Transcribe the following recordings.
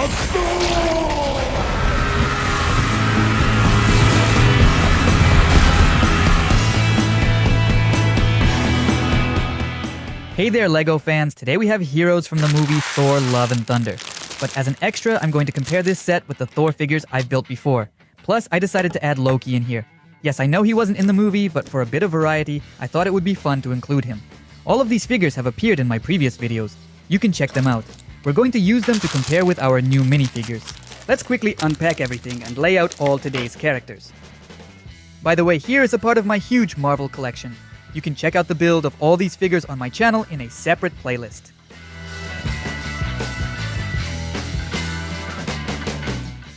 of Thor! Hey there, LEGO fans. Today we have heroes from the movie Thor: Love and Thunder. But as an extra, I'm going to compare this set with the Thor figures I've built before. Plus, I decided to add Loki in here. Yes, I know he wasn't in the movie, but for a bit of variety, I thought it would be fun to include him. All of these figures have appeared in my previous videos. You can check them out. We're going to use them to compare with our new minifigures. Let's quickly unpack everything and lay out all today's characters. By the way, here is a part of my huge Marvel collection. You can check out the build of all these figures on my channel in a separate playlist.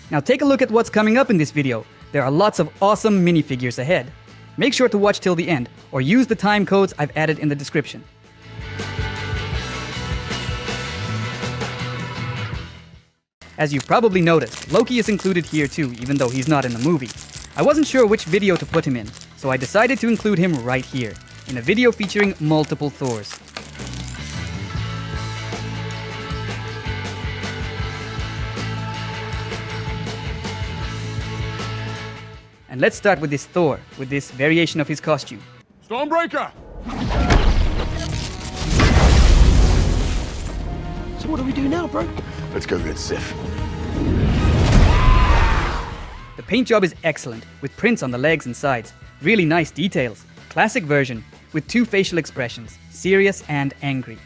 Now take a look at what's coming up in this video. There are lots of awesome minifigures ahead. Make sure to watch till the end, or use the time codes I've added in the description. As you've probably noticed, Loki is included here too, even though he's not in the movie. I wasn't sure which video to put him in, so I decided to include him right here, in a video featuring multiple Thors. And let's start with this Thor, with this variation of his costume. Stormbreaker! So what do we do now, bro? Let's go get Sif. The paint job is excellent, with prints on the legs and sides. Really nice details. Classic version, with two facial expressions, serious and angry.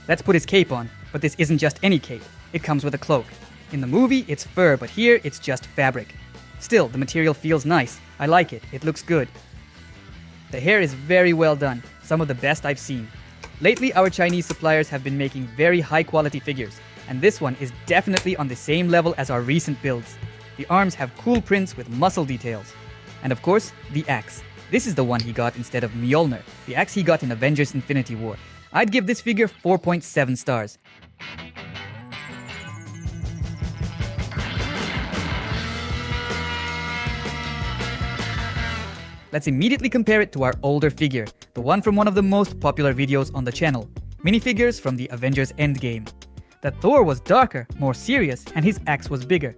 Let's put his cape on, but this isn't just any cape. It comes with a cloak. In the movie, it's fur, but here it's just fabric. Still, the material feels nice. I like it. It looks good. The hair is very well done, some of the best I've seen. Lately, our Chinese suppliers have been making very high-quality figures, and this one is definitely on the same level as our recent builds. The arms have cool prints with muscle details. And of course, the axe. This is the one he got instead of Mjölnir, the axe he got in Avengers Infinity War. I'd give this figure 4.7 stars. Let's immediately compare it to our older figure, the one from one of the most popular videos on the channel, minifigures from the Avengers Endgame. That Thor was darker, more serious, and his axe was bigger.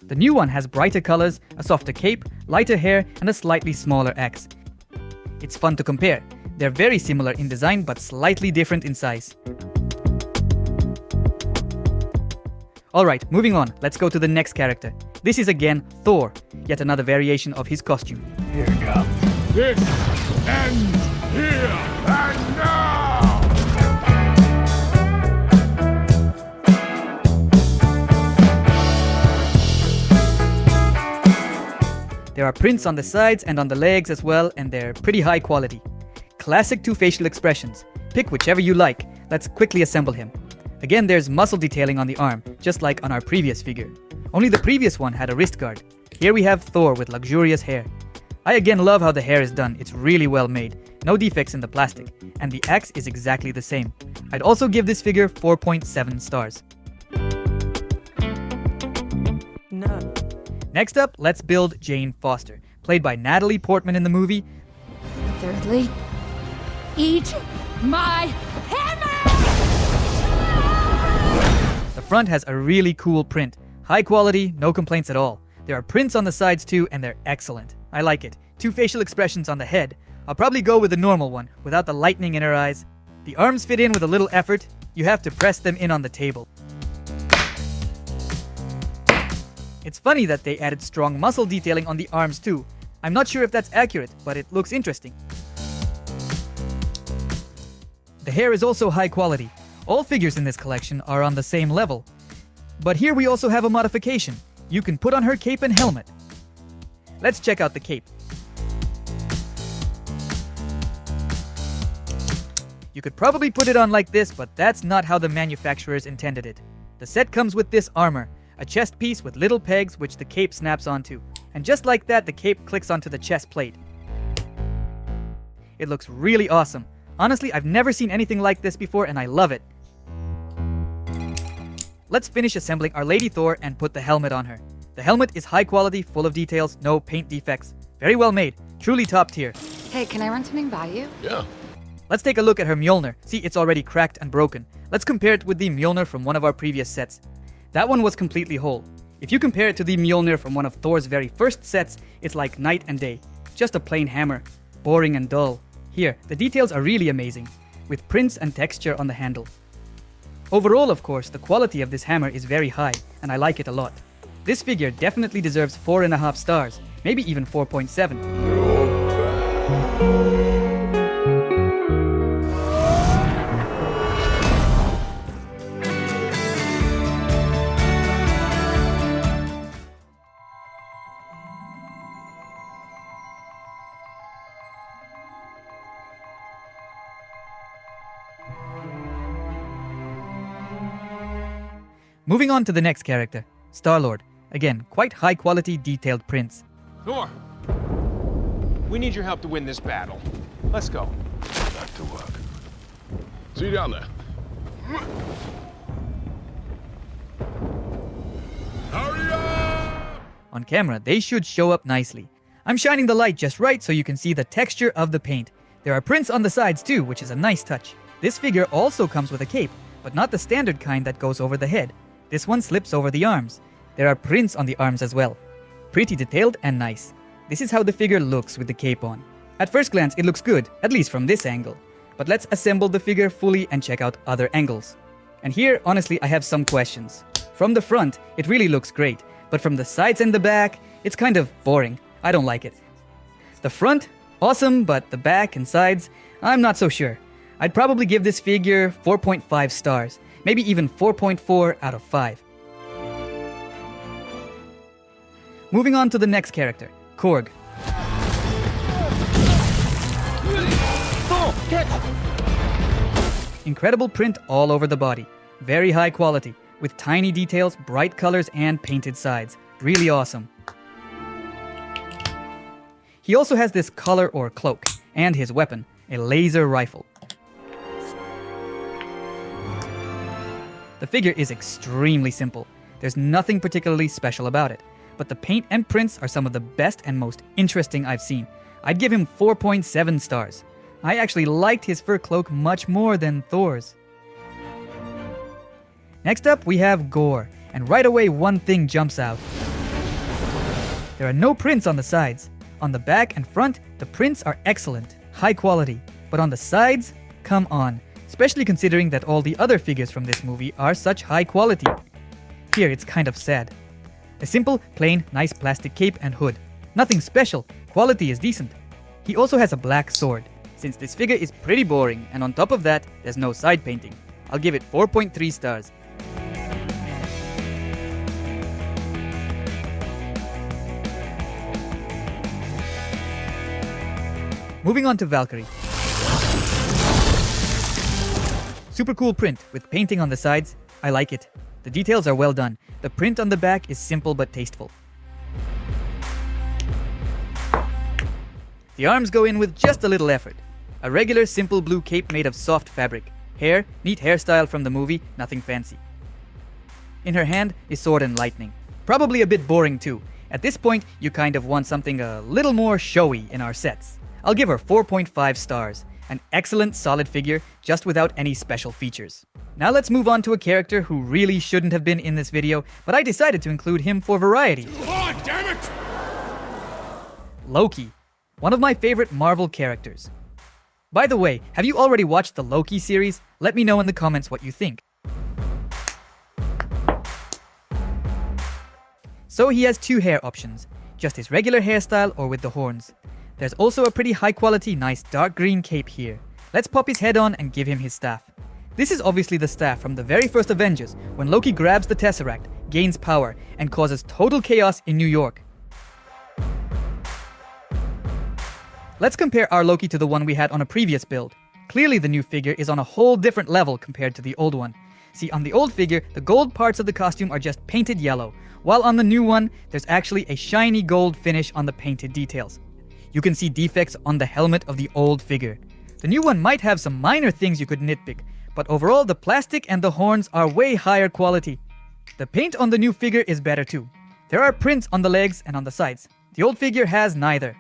The new one has brighter colors, a softer cape, lighter hair, and a slightly smaller axe. It's fun to compare. They're very similar in design but slightly different in size. Alright, moving on, let's go to the next character. This is again Thor, yet another variation of his costume. Here we go. This ends here and now! There are prints on the sides and on the legs as well, and they're pretty high quality. Classic two facial expressions. Pick whichever you like. Let's quickly assemble him. Again, there's muscle detailing on the arm, just like on our previous figure. Only the previous one had a wrist guard. Here we have Thor with luxurious hair. I again love how the hair is done. It's really well made. No defects in the plastic. And the axe is exactly the same. I'd also give this figure 4.7 stars. No. Next up, let's build Jane Foster, played by Natalie Portman in the movie. Thirdly, eat my hammer! The front has a really cool print. High quality, no complaints at all. There are prints on the sides too, and they're excellent. I like it. Two facial expressions on the head. I'll probably go with the normal one, without the lightning in her eyes. The arms fit in with a little effort. You have to press them in on the table. It's funny that they added strong muscle detailing on the arms too. I'm not sure if that's accurate, but it looks interesting. The hair is also high quality. All figures in this collection are on the same level. But here we also have a modification. You can put on her cape and helmet. Let's check out the cape. You could probably put it on like this, but that's not how the manufacturers intended it. The set comes with this armor, a chest piece with little pegs which the cape snaps onto. And just like that, the cape clicks onto the chest plate. It looks really awesome. Honestly, I've never seen anything like this before and I love it. Let's finish assembling our Lady Thor and put the helmet on her. The helmet is high quality, full of details, no paint defects. Very well made, truly top tier. Hey, can I run something by you? Yeah. Let's take a look at her Mjölnir. See, it's already cracked and broken. Let's compare it with the Mjölnir from one of our previous sets. That one was completely whole. If you compare it to the Mjölnir from one of Thor's very first sets, it's like night and day. Just a plain hammer. Boring and dull. Here, the details are really amazing, with prints and texture on the handle. Overall, of course, the quality of this hammer is very high, and I like it a lot. This figure definitely deserves 4.5 stars, maybe even 4.7. Moving on to the next character, Star-Lord. Again, quite high quality detailed prints. Thor, we need your help to win this battle. Let's go. Back to work. See you down there. Hurry up! On camera, they should show up nicely. I'm shining the light just right so you can see the texture of the paint. There are prints on the sides too, which is a nice touch. This figure also comes with a cape, but not the standard kind that goes over the head. This one slips over the arms. There are prints on the arms as well. Pretty detailed and nice. This is how the figure looks with the cape on. At first glance, it looks good, at least from this angle. But let's assemble the figure fully and check out other angles. And here, honestly, I have some questions. From the front, it really looks great, but from the sides and the back, it's kind of boring. I don't like it. The front, awesome, but the back and sides, I'm not so sure. I'd probably give this figure 4.5 stars, maybe even 4.4 out of 5. Moving on to the next character, Korg. Incredible print all over the body. Very high quality, with tiny details, bright colors, and painted sides. Really awesome. He also has this collar or cloak, and his weapon, a laser rifle. The figure is extremely simple. There's nothing particularly special about it, but the paint and prints are some of the best and most interesting I've seen. I'd give him 4.7 stars. I actually liked his fur cloak much more than Thor's. Next up, we have Gorr, and right away one thing jumps out. There are no prints on the sides. On the back and front, the prints are excellent, high quality, but on the sides, come on. Especially considering that all the other figures from this movie are such high quality. Here it's kind of sad. A simple, plain, nice plastic cape and hood. Nothing special, quality is decent. He also has a black sword, since this figure is pretty boring, and on top of that, there's no side painting. I'll give it 4.3 stars. Moving on to Valkyrie. Super cool print with painting on the sides. I like it. The details are well done. The print on the back is simple but tasteful. The arms go in with just a little effort. A regular simple blue cape made of soft fabric. Hair, neat hairstyle from the movie, nothing fancy. In her hand is sword and lightning. Probably a bit boring too. At this point, you kind of want something a little more showy in our sets. I'll give her 4.5 stars. An excellent, solid figure, just without any special features. Now let's move on to a character who really shouldn't have been in this video, but I decided to include him for variety. Oh, damn it! Loki. One of my favorite Marvel characters. By the way, have you already watched the Loki series? Let me know in the comments what you think. So he has two hair options, just his regular hairstyle or with the horns. There's also a pretty high quality, nice dark green cape here. Let's pop his head on and give him his staff. This is obviously the staff from the very first Avengers, when Loki grabs the Tesseract, gains power, and causes total chaos in New York. Let's compare our Loki to the one we had on a previous build. Clearly the new figure is on a whole different level compared to the old one. See, on the old figure, the gold parts of the costume are just painted yellow, while on the new one, there's actually a shiny gold finish on the painted details. You can see defects on the helmet of the old figure. The new one might have some minor things you could nitpick, but overall the plastic and the horns are way higher quality. The paint on the new figure is better too. There are prints on the legs and on the sides. The old figure has neither.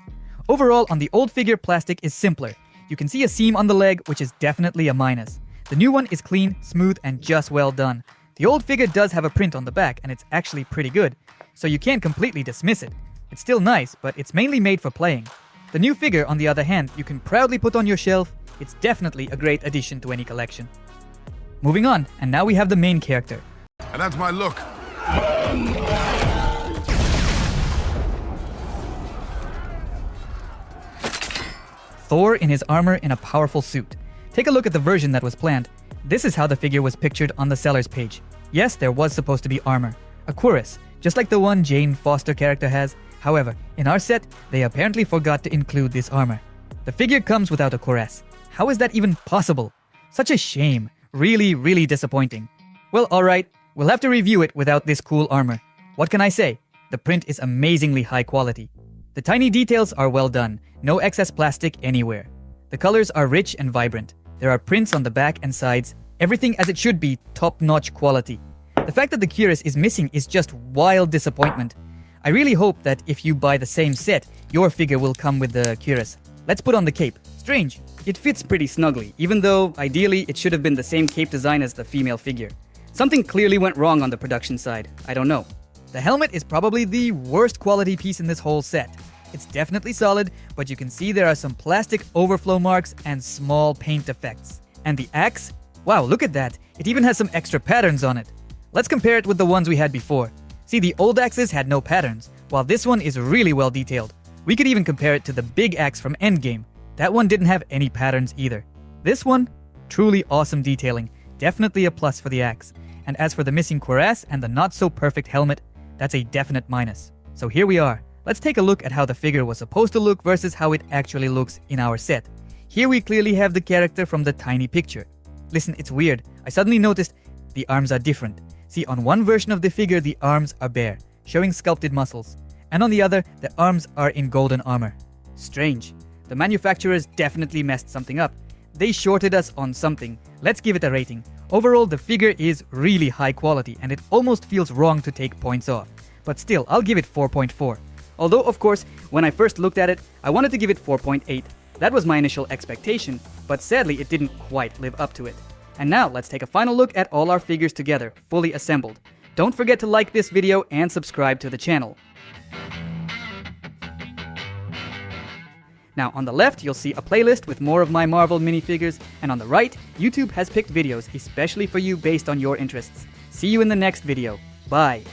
Overall, on the old figure, plastic is simpler. You can see a seam on the leg, which is definitely a minus. The new one is clean, smooth, and just well done. The old figure does have a print on the back, and it's actually pretty good, so you can't completely dismiss it. It's still nice, but it's mainly made for playing. The new figure, on the other hand, you can proudly put on your shelf. It's definitely a great addition to any collection. Moving on, and now we have the main character. And that's my look. Thor in his armor in a powerful suit. Take a look at the version that was planned. This is how the figure was pictured on the seller's page. Yes, there was supposed to be armor, a cuirass, just like the one Jane Foster character has. However, in our set, they apparently forgot to include this armor. The figure comes without a cuirass. How is that even possible? Such a shame. Really disappointing. Well, alright, we'll have to review it without this cool armor. What can I say? The print is amazingly high quality. The tiny details are well done, no excess plastic anywhere. The colors are rich and vibrant. There are prints on the back and sides, everything as it should be, top-notch quality. The fact that the cuirass is missing is just wild disappointment. I really hope that if you buy the same set, your figure will come with the cuirass. Let's put on the cape. Strange. It fits pretty snugly, even though, ideally, it should have been the same cape design as the female figure. Something clearly went wrong on the production side. I don't know. The helmet is probably the worst quality piece in this whole set. It's definitely solid, but you can see there are some plastic overflow marks and small paint effects. And the axe? Wow, look at that. It even has some extra patterns on it. Let's compare it with the ones we had before. See, the old axes had no patterns, while this one is really well detailed. We could even compare it to the big axe from Endgame. That one didn't have any patterns either. This one, truly awesome detailing. Definitely a plus for the axe. And as for the missing cuirass and the not so perfect helmet, that's a definite minus. So here we are. Let's take a look at how the figure was supposed to look versus how it actually looks in our set. Here we clearly have the character from the tiny picture. Listen, it's weird. I suddenly noticed the arms are different. See, on one version of the figure, the arms are bare, showing sculpted muscles. And on the other, the arms are in golden armor. Strange. The manufacturers definitely messed something up. They shorted us on something. Let's give it a rating. Overall, the figure is really high quality, and it almost feels wrong to take points off. But still, I'll give it 4.4. Although, of course, when I first looked at it, I wanted to give it 4.8. That was my initial expectation, but sadly it didn't quite live up to it. And now let's take a final look at all our figures together, fully assembled. Don't forget to like this video and subscribe to the channel. Now on the left, you'll see a playlist with more of my Marvel minifigures, and on the right, YouTube has picked videos especially for you based on your interests. See you in the next video. Bye.